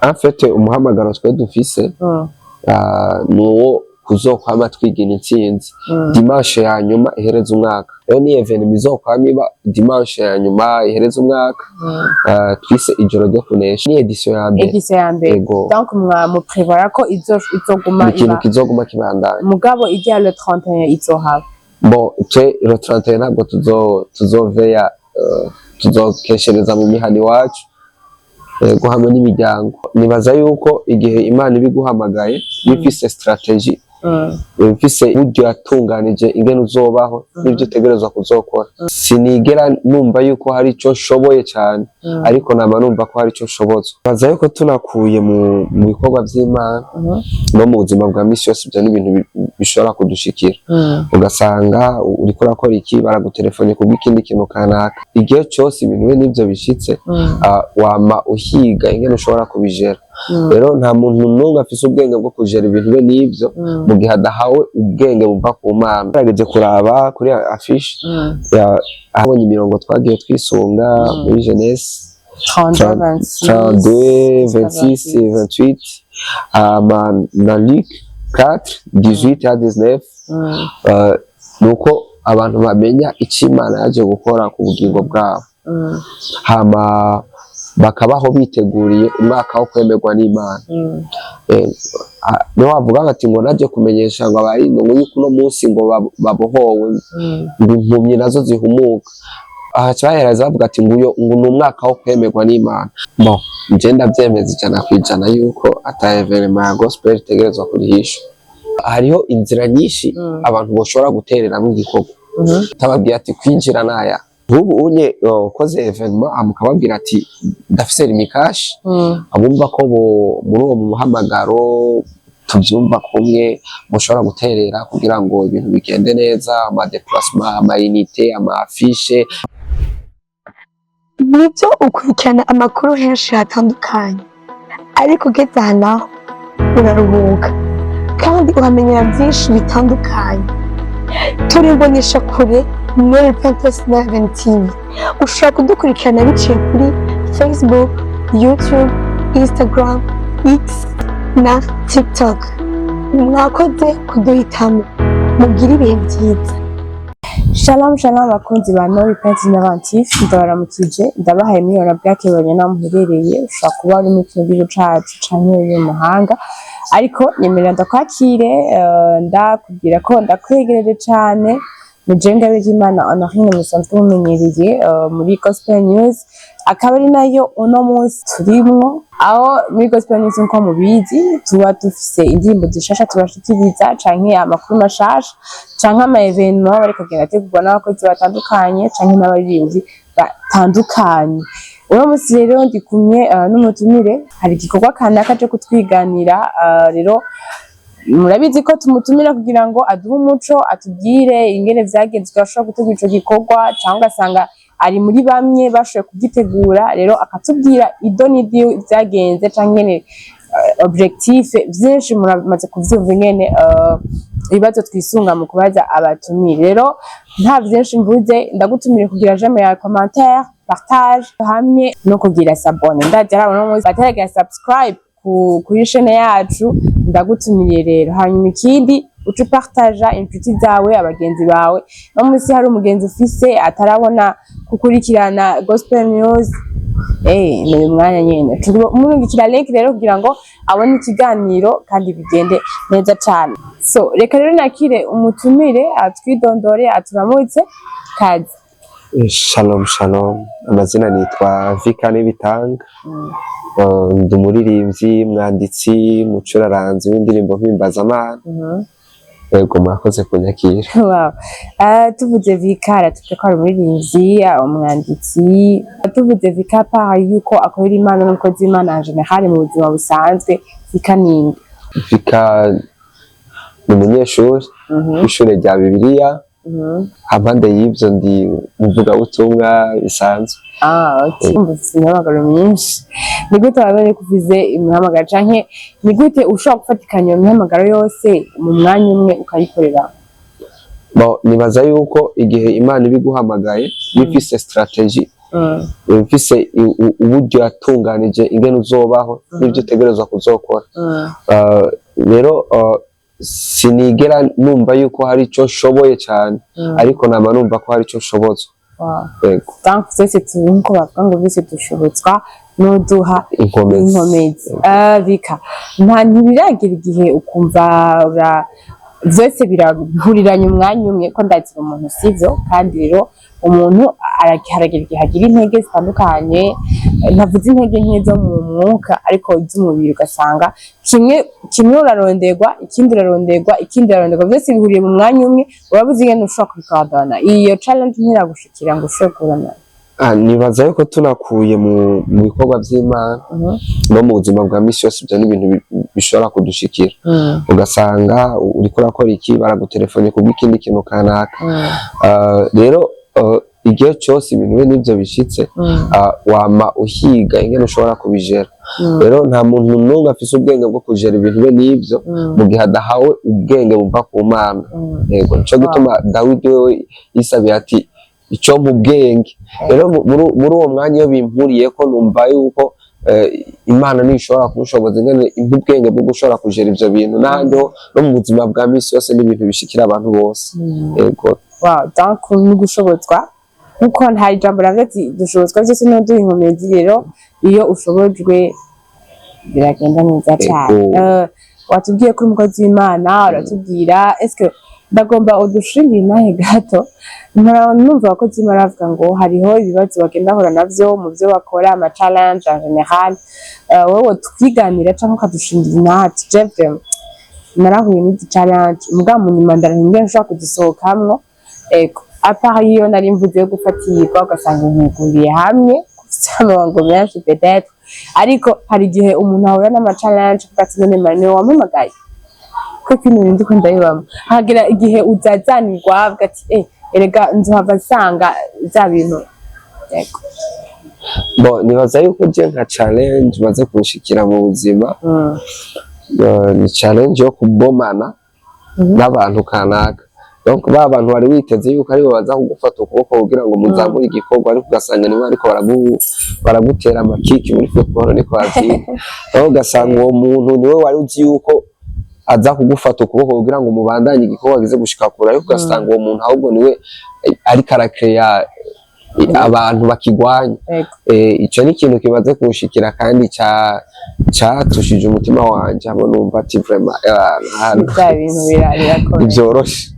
en fait umuhamagaro twe dufise nuwo kuzokwama twigina intsinzi dimanche ya nyuma ihereza umwaka rero ni evenement izokwamiba dimanche ya nyuma ihereza umwaka twise ijoro ryo kunesha ni edition ya mbere donc mu prévoir ko izoguma ikintu kizoguma kibandanya mugabo ijya le 31 izohaba bon twe le 31 ntabwo tuzoveya tuzokeshereza mu mihani wacu guhamwe n'imiryango nibaza yuko igihe Imana ibiguhamagaye bifise strategy bifise uburyo yatunganije ingene uzobaho n'ibyo utegerezwa kuzokora sinigera numva yuko hari ico nshoboye cyane ariko nama numva ko hari ico nshoboza baza yuko tunakuye mu bikorwa by'Imana no mu buzima bwa misi yose bya n'ibintu bishobora kudushikira ugasanga uriko urakora iki baragutelefone kubw'ikindi kintu kanaka igihe cyose ibintu we n'ibyo bishitse wama uhiga ingene ushobora kubijera rero nta muntu n'umwe afise ubwenge bwo kujera ibintu we n'ibyo mu gihe adahawe ubwenge buva ku Mana nagerageje kuraba kuri affiche abonye imirongo twagiye twisunga muri Genèse 32 26 28 na Luc 4 18 à 19 nuko abantu bamenya icyo Imana yaje gukora ku bugingo bwabo hama bakabaho biteguriye umwaka wo kwemerwa n'Imana no wavuga bati ngo naje kumenyesha ngo abari ngo yuko no munsi ngo babohowe impumyi nazo zihumuka aha cyaheraza bavuga ati ngo ni umwaka wo kwemerwa n'Imana bon nje ndabyemeza 100% yuko ata evenement ya gospel itegerezwa kurihisha hariho inzira nyinshi abantu boshobora guterera mu gikorwa tababwiye ati kwinjira naya ubu unye koze evenement amukababwira ati ndafise limikashi abumva ko muri uwo muhamagaro tubyumva kumwe mushobora guterera kugira ngo ibintu bigende neza ama déplacement ama unité ama affiche nibyo ukurikirana amakuru henshi hatandukanye ariko ugeze hano uraruhuka kandi uhamenyera byinshi bitandukanye turimbonesha kure Mary Princess Navin TV ushobora kudukurikirana biciye kuri Facebook, YouTube, Instagram, X na TikTok. Mwakoze kuduhitamo mugire ibihe byiza. Shalom bakunzi ba Mary Princess Navin TV ndabaramukije ndabahaye miliyoni bwakebanye namuherereye ushobora kuba ari mu gihugu cacu canke mu mahanga ariko nyemerera ndakwakire ndakubwira ko ndakwegereje cyane Mujenga w'Imana Honorine musanzwe mumenyereye muri Gospel News akaba ari nayo uno munsi turimo aho muri Gospel News nko mubizi tuba dufise indirimbo zishasha tubashikiriza canke amakuru mashasha canke ama evenement bari kugenda tegurwa n'abakozi batandukanye canke n'abaririmbyi batandukanye uno munsi rero ndi kumwe n'umutumire hari igikorwa kanaka cyo kutwiganira rero murabizi ko tumutumira kugira ngo aduhe umuco atubwire ingene vyagenzwe ashobora gutegura ico gikorwa cyangwa asanga ari muri bamwe bashoboye kugitegura rero akatubwira ido n'idi vyagenze canke objectif vyinshi muramaze kuvyumva ingene ibibazo twisunga mu kubaza abatumire rero nta vyinshi mvuze ndagutumire kugira jamais ya commentaire partage hamwe no kugira s'abonner ndagira abantu bataragira subscribe kuri chaîne yacu ndagutumiriye rero hanyuma ikindi ucu partage inshuti zawe abagenzi bawe no munsi hari umugenzi ufise atarabona kukurikirana Gospel News ni mwanya nyene umurungikira link rero kugira ngo abone ikiganiro kandi bigende neza cyane so reka rero nakire umutumire atwidondore aturamutse kazi Shalom amazina nitwa Vikane Bitanga ndi umuririmbyi mwanditsi mucuraranzi w'indirimbo mpimbaza yego mwakoze kunyakira wow tuvuze Vikara tuvuze ko ari umuririmbyi umwanditsi tuvuze Vikapa yuko akorera Imana n'umukozi w'Imana en general mu buzima busanzwe Vikaninde Vika ni umunyeshuri w'ishure rya Bibiliya hampande y'ibyo ndi muvuga butumwa bisanzwe okay umuhamagaro myinshi ni gute wabone kuvize umuhamagaro canke ni gute ushobora gufatikanya umuhamagaro yose mu mwanya umwe ukayikorera nibaza yuko igihe Imana ibiguhamagaye bifise strategy ufise uburyo yatunganije ingene uzobaho n'ibyo utegerezwa kuzokora. Rero sinigera numva yuko hari ico nshoboye cyane, ariko nama numva ko hari ico nshobozwa. Yego. Donc c'est nko bavuga ngo bise dushobotswa n'uduha inkomezi. Bika nta ntibiragira igihe ukumva vyose birahuriranye umwanya umwe ko ndazi umuntu sivyo, kandi rero umuntu haragira igihe agira intege zitandukanye, ntavuze intege nke zo mu mwuka ariko iz'umubiri, ugasanga kimwe uraronderwa, ikindi uraronderwa, byose bihuriye mu mwanya umwe, urabuze ingene ushobora kubikadana. Iyo challenge ntiragushikira ngo ushobore kurana. Nibaza yuko tunakuye mu bikorwa by'Imana no mu buzima bwa misi yose, ibyo n'ibintu bishobora kudushikira, ugasanga uriko urakora iki, baragutelefone kubw'ikindi kintu kanaka. Rero igihe cyose ibintu bene n'ibyo bishitse, wama uhiga ingene ushobora kubijera. Rero nta muntu n'umwe afise ubwenge bwo kujera ibintu bene n'ibyo mu gihe adahawe ubwenge buva ku Mana. Yego, nico gituma Dawidi wewe yisabiye ati icyo mu bwenge. Rero muri uwo mwanya iyo bimpuriye ko numva yuko Imana nishobora kumushoboza ingene ubwenge bwo gushobora kujera ivyo bintu, n'ahandi no mu buzima bwa misi yose n'ibintu bishikira abantu bose. Yego. Wow, donc ni gushobozwa nkuko nta ijambo ravuga ati dushobozwa byose n'uduha inkomezi. Rero iyo ushobojwe biragenda neza cyane. Watubwiye ko umukozi w'Imana, uratubwira eske ndagomba udushimire nahe gato. Numva abakozi b'Imana bavuga ngo hariho ibibazo bagenda bahura navyo mu byo bakora, ama challenge en general. Wowe twiganira cyangwa ukadushingira nati Jeffrey narahuye n'iki challenge muga mu nyuma ndahinge nshaka kugisohokamwo. Ego apart iyo nari mvuze yo gufatirwa, ugasanga nkuguriye hamwe ngo menshi peut-être, ariko hari igihe umuntu ahura n'ama challenge ugati none mane wamumagaye ko kintu ndiko ndayibamo, hagira igihe uzazanirwa avuga ati erega nzohava sanga za bintu. Yego. Bo nibaza yuko je nka challenge maze kunshikira mu buzima, ni challenge yo kubomana n'abantu kanaka. Donc ba bantu bari witeze yuko ari bo baza kugufata ukuboko kugira ngo muzamure igikorwa, ariko ugasanga niba ariko baragutera amakiki muri football niko bazi. Aho ugasanga uwo muntu niwe wari uzi yuko aza kugufata ukuboko kugira ngo mubandanye igikorwa gize gushika kure, ariko ugasanga uwo muntu ahubwo niwe ariko arakeya abantu bakigwanya. Ico ni ikintu kimaze kunshikira kandi cyatushije umutima wanje, abo numva ati vraiment ibintu birakora byoroshe.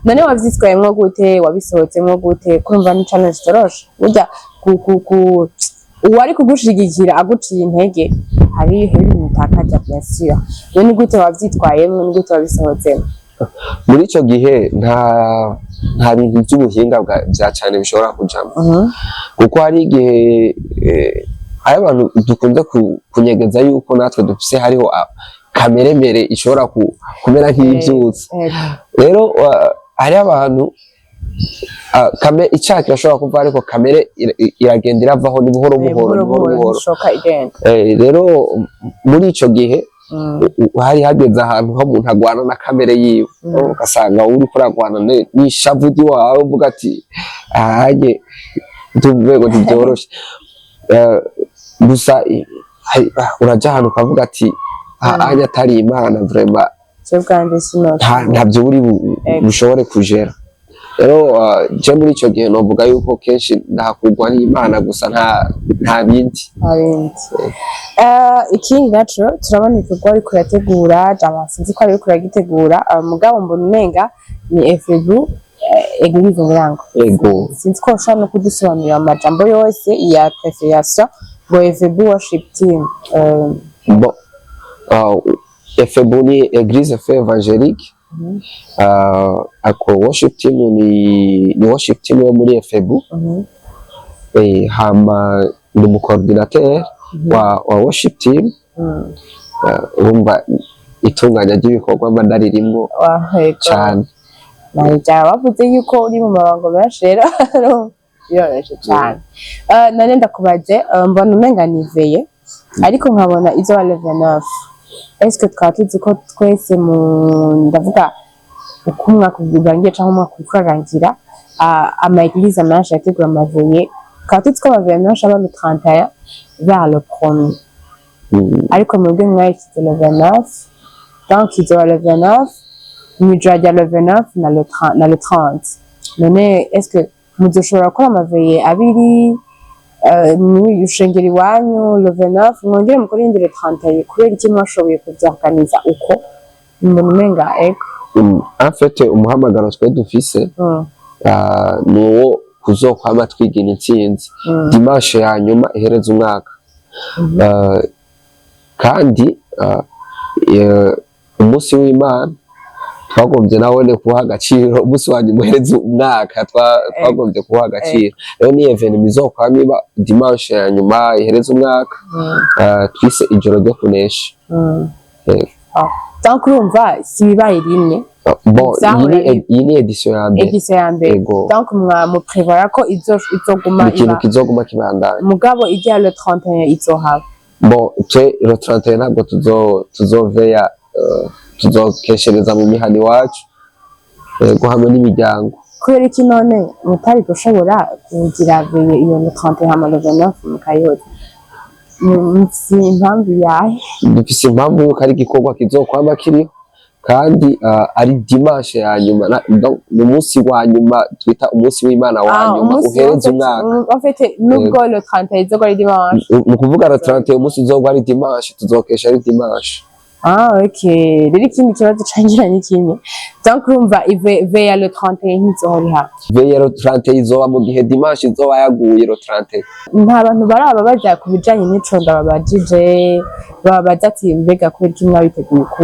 None wavyitwayemwo gute, wabisohotsemo gute? Kumva ni challenge toroshe burya uwari kugushigikira aguciye intege hari ibintu mutakaza bien sûr. None gute wavyitwayemwo, ni gute wabisohotsemo? Muri ico gihe nta bintu by'ubuhinga bya cyane bishobora kujamo, kuko hari igihe hari abantu dukunze kunyegeza yuko natwe dufise hariho kameremere ishobora kumera nk'ivyutse. Rero hari abantu icaka kirashobora kuva, ariko kamere iragenda iravaho ni buhoro buhoro. Rero muri ico gihe hari hageze ahantu ho umuntu agwana na kamere yiwe, ugasanga uri kuragwana n'ishavu ry'iwawe uvuga ati ahanye ndumvego ntibyoroshe. Gusa uraja ahantu ukavuga ati ahanye atari Imana vraiment ntabyo uri bushobore kujera. Rero je muri ico gihe novuga yuko kenshi ndahakugwa n'Imana gusa nta bindi. Ikindi naco turabona igikorwa ariko urategura, sinzi ko ariko uragitegura, mugabo mbona umenga ni FEBU Eglise Murango. Yego. Sinzi ko ushobora no kudusobanurira amajambo yose ya création ngo FEBU worship team. Bon, FEBU ni Eglise Feu Evangelique. Ako worship team ni worship team yo muri FEBU. Hama ni umucoordinateur wa worship team. Urumva itunganya ry'ibikorwa mba ndaririmwo cyane. Nahita bavuze yuko uri mu mabango menshi, rero biroroshye cyane. None ndakubaze, mbona umenga niveye ariko nkabona izo wa level 9. Est-ce que twatuzi ko twese ndavuga uko umwaka urangiye cyangwa umwaka urarangira, ama eglise menshi yategura amaveye tukaba tuzi ko amavenoshi aba le 31 vers le 1er ariko mwebwe mwayishyize le 29 donc izoba le 29 mw'ijoro rya le 29 na le 30 none est-ce que muzoshobora gukora amaveye abiri ushengera iwanyu le 29 mwongere mukore indi le 31 kubera iki mwashoboye kuvyorganiza uko umuntu umenga eko en fait umuhamagaro twe dufise nuwo kuzokwama twigina intsinzi dimanche ya nyuma ihereza umwaka kandi umunsi w'Imana twagombye nawone kuha agaciro umunsi wa nyuma ihereza umwaka twagombye kuha agaciro rero ni evenement izokwama iba dimanche ya nyuma ihereza umwaka twise ijoro ryo kunesha donc urumva si bibaye rimwe bon iyi ni edition ya mbere donc mu prévoir ko izoguma ikintu kizoguma kibandanya mugabo ijya le 31 izohaba bon twe le 31 ntabwo tuzoveya tuzokeshereza mu mihani wacu hamwe n'imiryango kubera iki none mutari gushobora kugira veye iyo le 31 hama le 29 mukayoza mufise impamvu yahe dufise impamvu yuko ari igikorwa kizokwama kiriho kandi ari dimanche ya nyuma ni umunsi wa nyuma twita umunsi w'Imana wa nyuma uhereza umwaka en fait nubwo le 31 izogwa ari dimanche mu kuvuga le 31 umunsi uzogwa ari dimanche tuzokesha ari dimanche ok rero ikindi kibazo cangira ni kimwe donc urumva veya le 31 ntizohora ihaba veya le 31 izoba mu gihe dimanche izoba yaguye le 31 nta bantu baraba baja ku bijanye n'ico ndababajije babaza ati mbega kubera iki mwabiteguye ku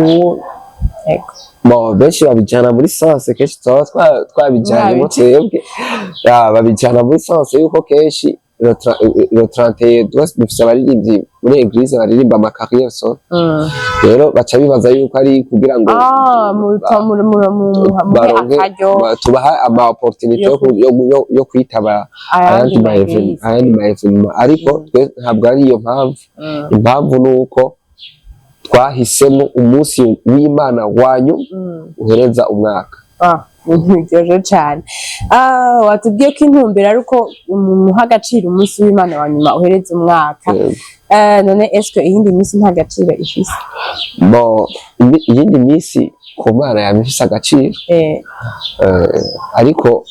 bon benshi babijana muri sens kenshi twabijanye twebwe babijana muri sens yuko kenshi le 31 dufise abaririmbyi muri eglise baririmba amakarriere son rero baca bibaza yuko ari kugira ngo tubaha ama opportunity yo kwitaba ayandi ma evenement ariko ntabwo ari iyo impamvu nuko twahisemo umunsi w'Imana wanyu uhereza umwaka biryoje cyane watubwiye ko intumbero ari uko umuha agaciro umunsi w'Imana wa nyuma uhereza umwaka none est-ce iyindi minsi nta gaciro ifise bon iyindi minsi ku Mana yamifise agaciro ariko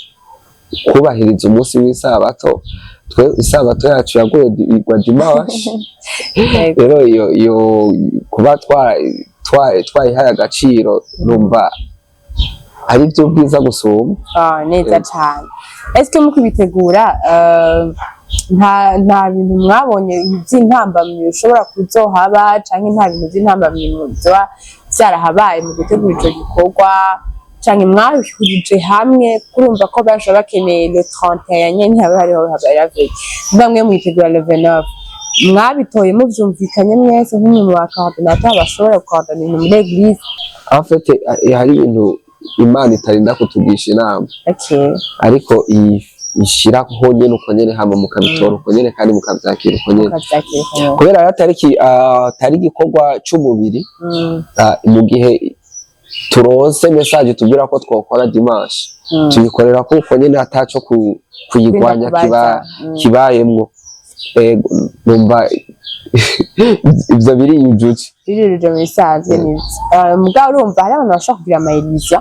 kubahiriza umunsi w'isabato twe isabato yacu yaguye igwa dimanche rero iyo kuba twayihaye agaciro numva ari byo bwiza gusumba neza cyane est-ce mu kubitegura nta bintu mwabonye by'intambamyi ushobora kuzohaba canke nta bintu by'intambamyi muzoba byarahabaye mu gutegura ico gikorwa canke mwabihurije hamwe kurumva ko benshi bakeneye le 31 nyene haba hariho habaye bamwe mwitegura le 29 mwabitoye muvyumvikanye mwese nk'umwe mu bakandidata bashobora gukandana muri eglise en fait hari ibintu Imana itarinda kutugisha inama ariko ishira ko nyene uko nyene hama mukabitora uko nyene kandi mukavyakira uko nyene kubera atari igikorwa c'umubiri mu gihe turonse message tubwira ko twokora dimanche tuyikorera ko uko nyene ataco kuyigwanya kibayemwo numva ivyo biriyujuje mu bisanzwe n'ibyo mugabo urumva hari abantu bashaka kugira amayiriza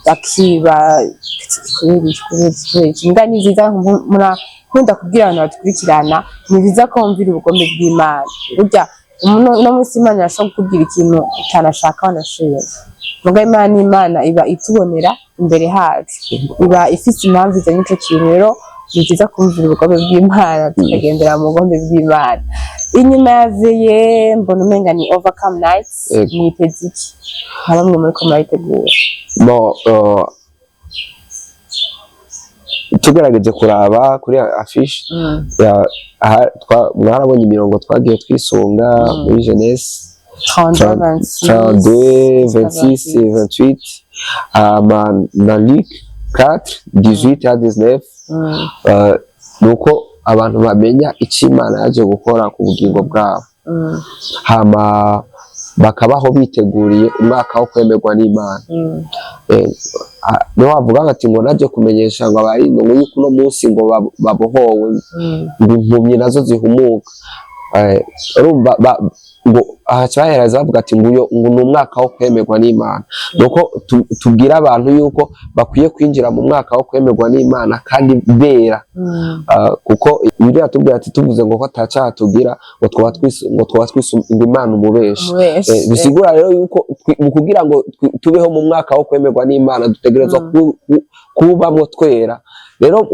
bakiba imbwa ni nziza nkunda kubwira abantu batukurikirana ni byiza ko wumvira ubugombe bw'Imana burya no munsi Imana irashobora kukubwira ikintu utanashaka wanashoboye mugabo Imana iba itubonera imbere hacu iba ifite impamvu izanye ico kintu rero ni byiza kumvira ubugombe bw'Imana tukagendera mu bugombe bw'Imana inyuma yaveye mbona umenga ni overcome nights mwiteze iki nka bamwe muri ko murayitegura tugerageje kuraba kuri affiche mwarabonye imirongo twagiye twisunga muri jeunesse 32 26 28 na Luc 4 18 à 19 nuko abantu bamenya icyo Imana yaje gukora ku bugingo bwabo hama bakabaho biteguriye umwaka wo kwemerwa n'Imana niho wavuga ati ngo naje kumenyesha ngo abari no yuko uno munsi ngo babohowe ngo impumyi nazo zihumuka urumva ngo ahacyaheraza bavuga ati ngo ni umwaka wo kwemerwa n'Imana nuko tubwira abantu yuko bakwiye kwinjira mu mwaka wo kwemerwa n'Imana kandi bera kuko ibyo yatubwira ati tuvuze ngo ko atacaha tugira ngo twaba twisunga Imana umubeshi bisigura rero yuko mu kugira ngo tubeho mu mwaka wo kwemerwa n'Imana dutegerezwa kubamwo twera rero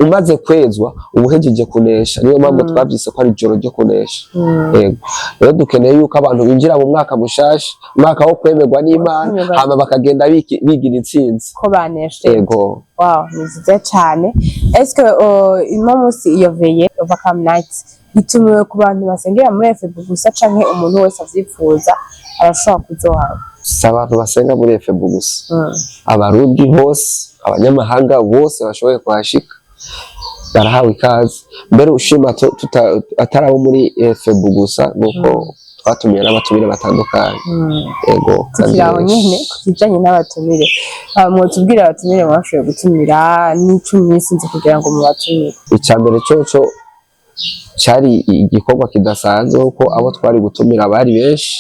umaze kwezwa ubuhejeje kunesha niyo mpamvu twabyise ko ari ijoro ryo kunesha yego rero dukeneye yuko abantu binjira mu mwaka mushasha umwaka wo kwemerwa n'Imana hama bakagenda bigira intsinzi ko baneshe yego wow ni nziza cyane eske ino munsi iyo veye overcome night itumiwe ku bantu basengera muri FB gusa canke umuntu wese avyifuza arashobora kuzohaba si abantu basenga muri FB gusa abarundi bose abanyamahanga bose bashoboye kuhashika barahawe ikaze mbere ushima atarabo muri FB gusa nuko twatumiye n'abatumire batandukanye yego kiraho nyine kijanye n'abatumire mu tubwira abatumire mwashoboye gutumira n'icumi sinzi kugira ngo mubatumire icambere cyoco cyari igikorwa kidasanzwe ko abo twari gutumira bari benshi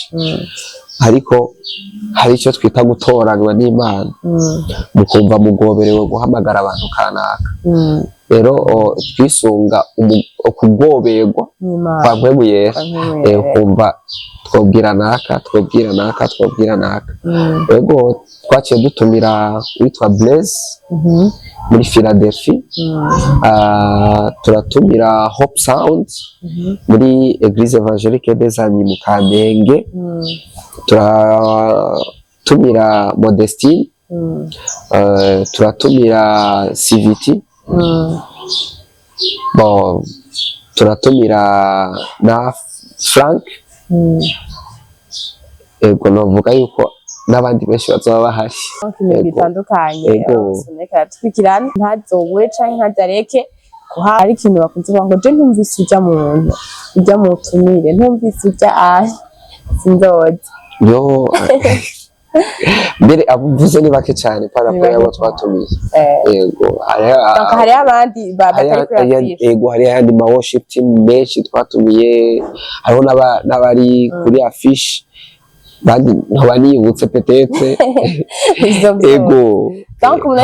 ariko hari icyo twita gutoranywa n'Imana mukumva mugoberewe guhamagara abantu kanaka rero twisunga ukugoberwa kwa mpwemu yera ukumva twobwira naka yego twaciye dutumira witwa Blaise muri Philadelphia turatumira Hope Sound muri Eglise Evangelique des Amis mu Kamenge turatumira Modestine turatumira CVT bon turatumira na Frank ego novuga yuko n'abandi benshi bazaba bahari bitandukanye soneka twikirana ntazogwe canke ntadareke hari ikintu bakunze ngo je ntumvise ujya mu muntu ujya mu tumire ntumvise ujya sindoze yo mbere abuvuze ni bake cyane para ko yabo twatumiye yego hari abandi batari kuri yego hari abandi ma worship team benshi twatumiye hariho n'abari kuri affiche bandi ntibaniyibutse petete ego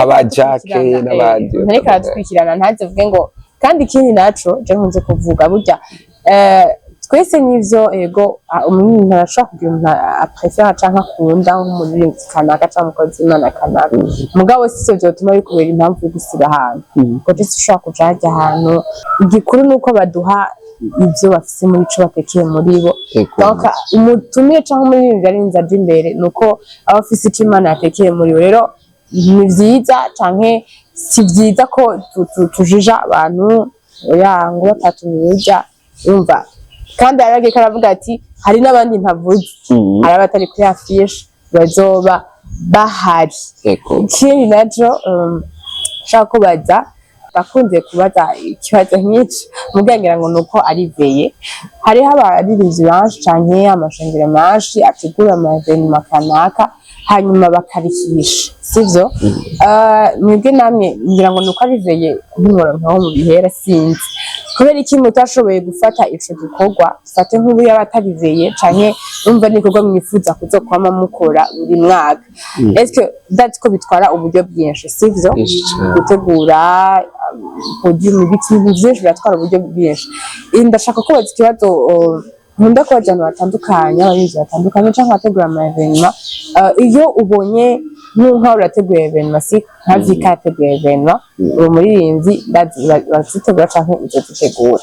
aba Jacques n'abandi ntareka twikirana ntazivuge ngo kandi ikindi naco je nkunze kuvuga burya twese nivyo ego umuntu arashaka kugira umuntu aprefera canke akunda nk'umuririmbyi kanaka canke umukozi w'Imana kanaka mugabo si cyo byotuma bikubera impamvu yo gusiba ahantu ngo je sinshobora kuja hajya ahantu igikuru nuko baduha ibyo bafise muri ico batekeye muri bo donc umutumire canke umuririmbyi arinze aje imbere nuko aba afise ico Imana yatekeye muri bo rero ni vyiza canke si vyiza ko tujija abantu oya ngo batatumiye ujya yumva kandi arage karavuga ati hari n'abandi ntavuze hari abatari kuri affiche bazoba bahari ikindi naco shaka kubaza bakunze kubaza ikibazo nk'iki mugangira ngo nuko ari veye hariho abaririmbyi benshi canke amashengero menshi ategura amavenima kanaka hanyuma bakarihisha sivyo mwebwe namwe ngira ngo nuko ari veye nk'umurongo wo mu bihera sinzi kubera iki mutashoboye gufata ico gikorwa fate nk'ubu y'abatariveye canke umva n'ikorwa mwifuza kuzokwama mukora buri mwaka est-ce que that's ko bitwara uburyo bwinshi sivyo gutegura podium ibintu byinshi biratwara uburyo bwinshi ndashaka ko bazi ikibazo nkunda ko abantu batandukanye abayizi batandukanye canke abategura ama-evenema iyo ubonye nk'aho urateguye evenema si nka vika yateguye evenema uwo muririmbyi bazitegura canke izo zitegura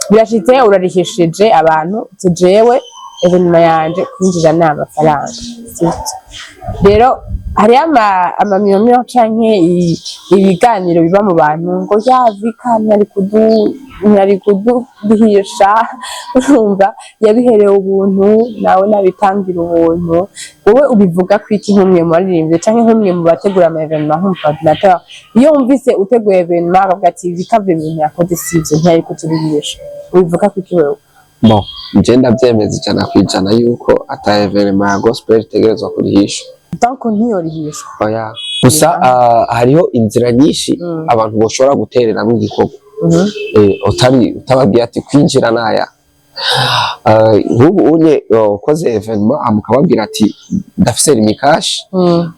birashitse urarihishije abantu tujewe evenema yanje kwinjira n'amafaranga rero hari amamiliyoni canke ibiganiro biba mu bantu ngo yavika ntari kuduhisha urumva yabiherewe ubuntu nawe nabitangira ubuntu wowe ubivuga kwiki nk'umwe mu baririmbyi canke nk'umwe mu bategura ama-evenema nk'umucoordinateur iyo wumvise uteguye evenema akavuga ati bikava ibintu yakoze sivyo ntiyari kutubihisha ubivuga kwiki wewe bon nje ndavyemeza 100% yuko ata evenema ya gospel itegerezwa kurihisha donc ntiyorihishwa oya gusa hariho inzira nyinshi abantu boshobora guterera mu gikorwa utababwiye ati kwinjira naya nk'ubu unye ukoze evenement amukababwira ati ndafise limikashi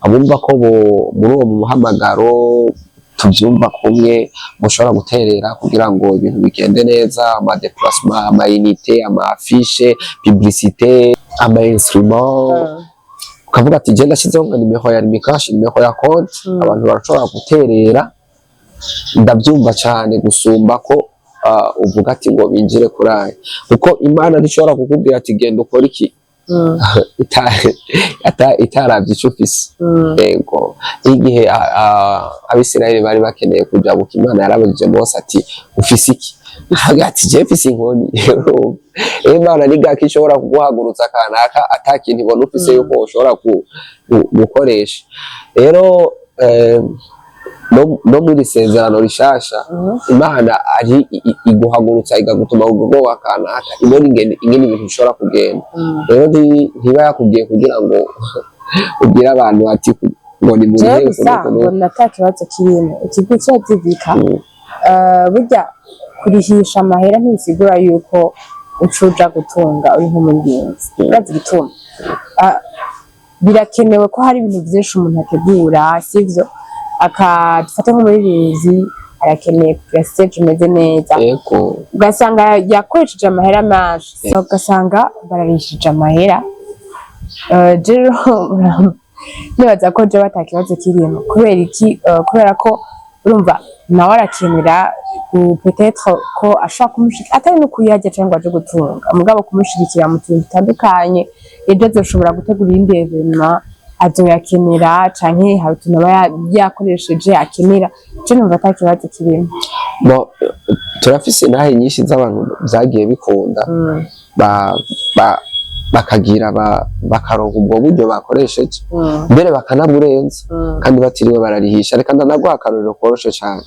abumva ko muri uwo muhamagaro tubyumva kumwe mushobora guterera kugira ngo ibintu bigende neza ama déplacement ama unité ama affiche publicité ama instrument ukavuga ati je ndashyizeho nka nimero ya limikashi nimero ya konti abantu barashobora guterera ndabyumva cyane gusumba ko uvuga ati ngo binjire kuri aya kuko Imana ntishobora kukubwira ati genda ukora iki itaravye ico ufise yego igihe abisirayeli bari bakeneye kujabuka Imana yarabajije Mose ati ufise iki ati je mfise inkoni Imana ni gake ishobora kuguhagurutsa kanaka atakintu ibona ufise yuko ushobora gukoresha rero no muri sezerano rishasha Imana ari iguhagurutsa igagutuma ugo wakanaka ibona ingene ibintu bishobora kugenda rero ntiba yakubwiye kugira ngo ubwire abantu ati ngo ni muri ngo natakibazo kirimo ikigo cyazivika burya kurihisha amahera ntibisigura yuko ucuja gutunga uri nk'umugenzi urazi gituma birakenewe ko hari ibintu byinshi umuntu ategura sivyo akadufata nk'umuririmbyi arakeneye kugira stage imeze neza ugasanga yakoresheje amahera menshi ugasanga bararishije amahera rero nibaza ko je batakibazo kirimo kubera iki kubera ko urumva nawe arakenera peut-être ko ashaka kumushika atari no kuyajya cyangwa aje gutunga mugabo kumushigikira mu tuntu bitandukanye ejo azoshobora gutegura indi evenement azoyakenera canke hari utuntu aba yakoresheje akenera je numva atakibazo kirimo turafise nahe nyinshi z'abantu zagiye bikunda bakagira bakaronka ubwo buryo bakoresheje mbere bakanaburenza kandi batiriwe bararihisha reka ndanaguha akarorero koroshe cyane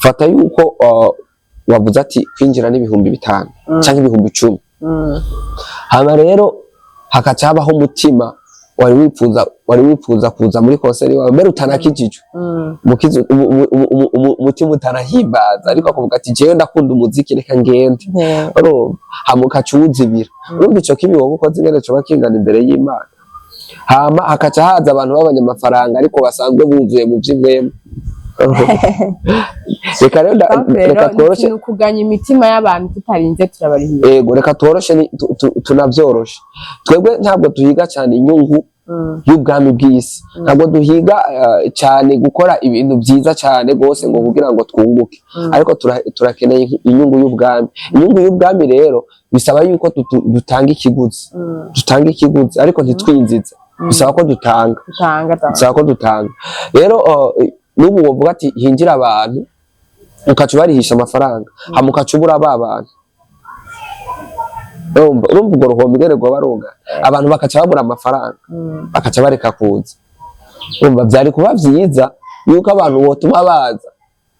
fata yuko wavuze ati kwinjira n'ibihumbi 5 canke ibihumbi 10 hama rero hakaca habaho umutima wari wifuza kuza muri konseri wawe mbere utanakijijwe umutima utanahimbaza ariko akavuga ati jewe ndakunda umuziki reka ngende hama uwuzibira urumva ico kibi wowe ukoze ingene coba kingana imbere y'Imana hama hakaca haza abantu b'abanyamafaranga ariko basanzwe buzuye mu vy'imwemu reka tworoshe kuganya imitima y'abantu tutarinze turabarihiye yego reka tworoshe tunavyoroshe twebwe ntabwo duhiga cyane inyungu y'ubwami bw'isi ntabwo duhiga cyane gukora ibintu byiza cyane gose ngo kugira ngo twunguke ariko turakeneye inyungu y'ubwami rero bisaba yuko dutanga ikiguzi ariko ntitwinzize bisaba ko dutanga rero n'ubu wovuga ati hinjira abantu ukaca barihisha amafaranga hama ukaca ubura abantu urumva urwo ruhombo igererwa baronga abantu bakaca babura amafaranga bakaca bareka kuza urumva byari kuba vyiza yuko abantu botuma baza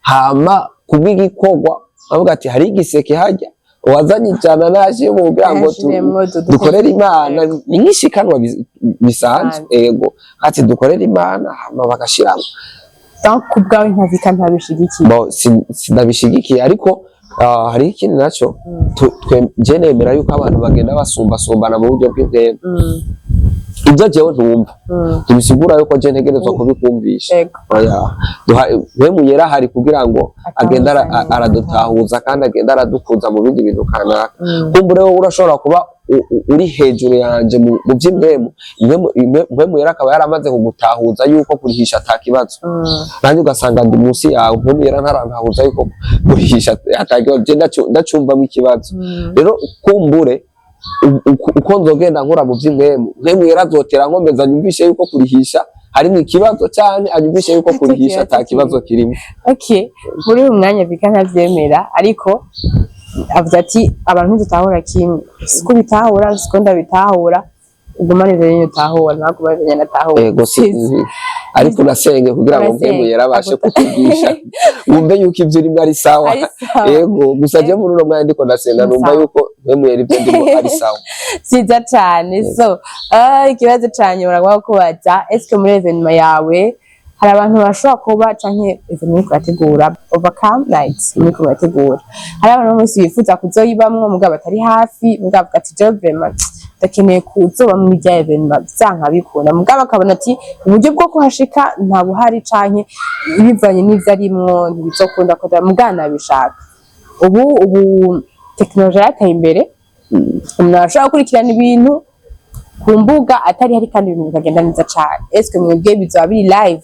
hama kubw'igikorwa bavuga ati hari igiseke hajya wazanye ijana naje mu kugira ngo dukorere Imana ni nk'ishikanwa bisanzwe yego ati dukorere Imana hama bagashiramo kubwawe ntavika ntabishigikiye sinabishigikiye ariko hari ikindi naco je nemera yuko abantu bagenda basumbasumbana mu buryo bw'intebe ibyo jewe ntumva tubisigura yuko je ntegerezwa kubikumvisha we muyera hari kugira ngo agenda aradutahuza kandi agenda aradukuza mu bindi bintu kanaka kumbure wowe urashobora kuba uri hejuru yanje mu by'imwemu impwemu yera akaba yaramaze kugutahuza yuko kurihisha atakibazo nanjye ugasanga ndi munsi yawe impwemu yera ntarantahuza yuko kurihisha atakibazo ndacumva mu ikibazo rero kumbure uko nzogenda nkura mu by'imwemu yera azotera nkomeza nyumvishe yuko kurihisha harimo ikibazo cyane anyumvishe yuko kurihisha atakibazo kirimo muri uyu mwanya bika ntavyemera ariko avuga ati abantu tutahura kimwe siko bitahura siko ndabitahura ugumane rero utahura nako bavenya natahura ariko unasenge kugira ngo mpemu yarabashe kukwigisha wumve yuko ibyo urimo ari sawa. Yego gusa je muri uno mwanya ndiko ndasenga numva yuko mpemu yari ibyo ndimo ari sawa. Siza cyane. So ikibazo cyane uragwa kubaza eske muri evenement yawe hari abantu bashobora kuba canke evenement kwategura overcome nights muri kwategura hari abantu bose bifuza kuzoyibamwo mugabo batari hafi mugabo ati je vraiment dakeneye kuzoba mu bya evenement byanka bikunda mugabo akabona ati uburyo bwo kuhashika nta buhari canke ibivanye n'ivyo arimwo ntibizokunda ko mugana bishaka ubu technology yakaye imbere umuntu ashobora kurikirana ibintu ku mbuga atari hari kandi ibintu bikagenda neza cyane. Eske mwebwe bizoba biri live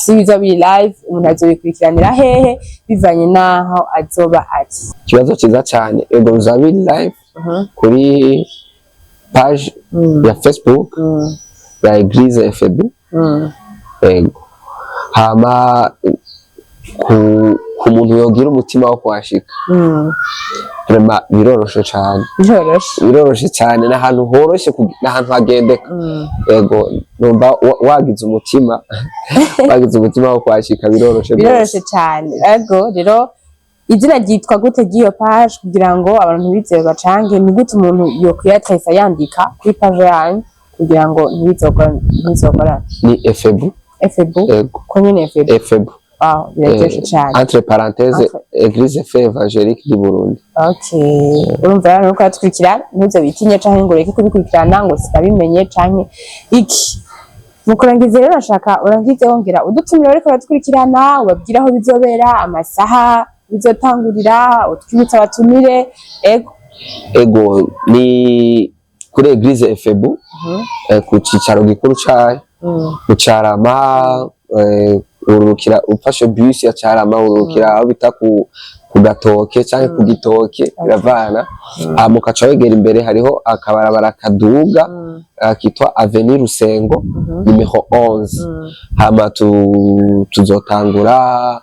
si bizoba biri live umuntu azobikurikiranira hehe bivanye naho azoba ati. Ikibazo cyiza cyane ego bizoba biri live kuri page ya Facebook ya Eglise FEB. Ego hama ku muntu yogira umutima wo kwashika vraiment biroroshe cyane biroroshe cyane n'ahantu horoshe n'ahantu hagendeka. Ego numva wagize umutima wo kwashika biroroshe cyane. Ego rero izina ryitwa gute giyo page kugira ngo abantu bizewe bacange ni gute umuntu yo kuyatesa yandika kuri page yanyu kugira ngo ntibizokora ni FEB. Ego ko nyene FEB. Wow, entre parenthèses Église Feu Évangélique du Burundi. Okay. Urumva rero ko atwikira ntuze bitinye canke ngo reke kubikurikirana ngo sitabimenye canke iki. Mukurangize rero nashaka urangize wongera udutumira ariko batwikirana ubabwira aho bizobera amasaha bizotangurira utwibutsa abatumire. Ego ni kuri Église FEB ku cicaro gikuru cayo mu Carama urukira ufashe bus ya Carama urukira aho bita ku Gatoke canke ku Gitoke biravana mukaca wegera imbere hariho akabarabara kaduga kitwa Avenue Rusengo numero 11 hama tuzotangura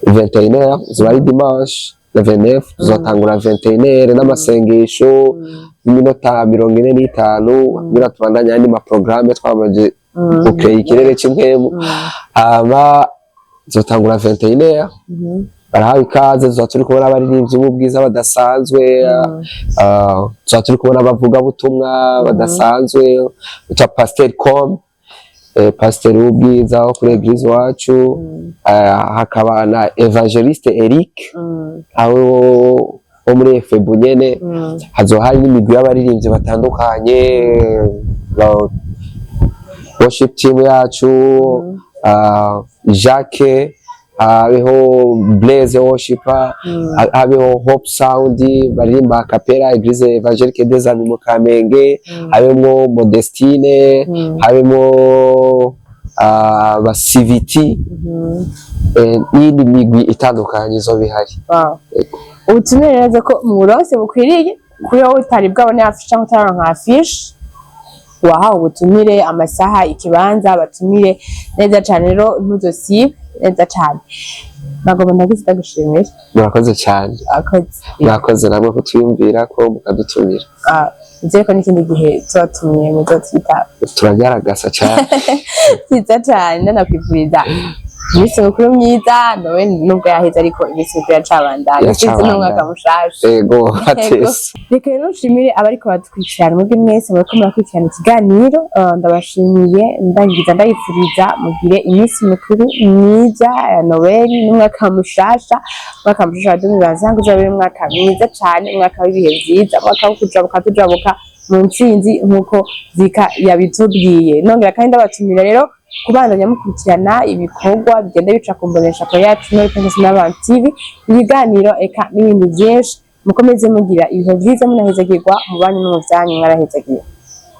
21h zibari dimanche le 29 tuzotangura 21h n'amasengesho iminota 45 kugira tubandanye andi ma programme twamaje ukeye ikirere cy'impemu hama tuzotangura 21h barahawe ikaze tuzaturi kubona abaririmbyi b'ubwiza badasanzwe tuzaturi kubona abavuga butumwa badasanzwe uta Pasteur Com Pasteur w'ubwiza wo kuri Eglise wacu hakaba na Evangeliste Eric aho wo muri FEB nyene hazohari n'imigwi y'abaririmbyi batandukanye worship team yacu Jacques abeho Blaise worshiper abeho Hope Sound baririmba capella Eglise Evangelique des Amis mu Kamenge abemo Modestine abemo basiviti n'indi migwi itandukanye zo bihari. Ubutumire rero ko muronse bukwiriye kuyo utari bwabone afisha cyangwa utaronka afisha wahawe ubutumire amasaha ikibanza abatumire neza cyane rero ntuzosibe neza cyane. Nagomba ndagize ndagushimira. Murakoze cyane. Murakoze namwe kutwiyumvira ko mukadutumira. Nzeko n'ikindi gihe tubatumye muzotwita turagaragasa cyane. Kiza cyane ndanakwifuriza iminsi mikuru myiza nawe nubwo yaheze ariko iminsi mikuru yacabandanya ndetse n'umwaka mushasha. Yego hatese. Reka rero nshimire abariko badukurikirana mwebwe mwese muriko murakurikirana ikiganiro ndabashimiye ndangiza ndayifuriza mugire iminsi mikuru myiza ya Noeli n'umwaka mushasha dumibanza uzabe umwaka mwiza cyane umwaka w'ibihe byiza umwaka wo kujabuka tujabuka mu ntsinzi nkuko Zika yabitubwiye. Nongera kandi ndabatumira rero kubandanya mukurikirana ibikorwa bigenda bica ku mbonesha ko yacu muri Pension TV ibiganiro eka n'ibindi byinshi mukomeze mugira ibihe byiza munahezagirwa mu banyu no mu byanyu mwarahezagiye.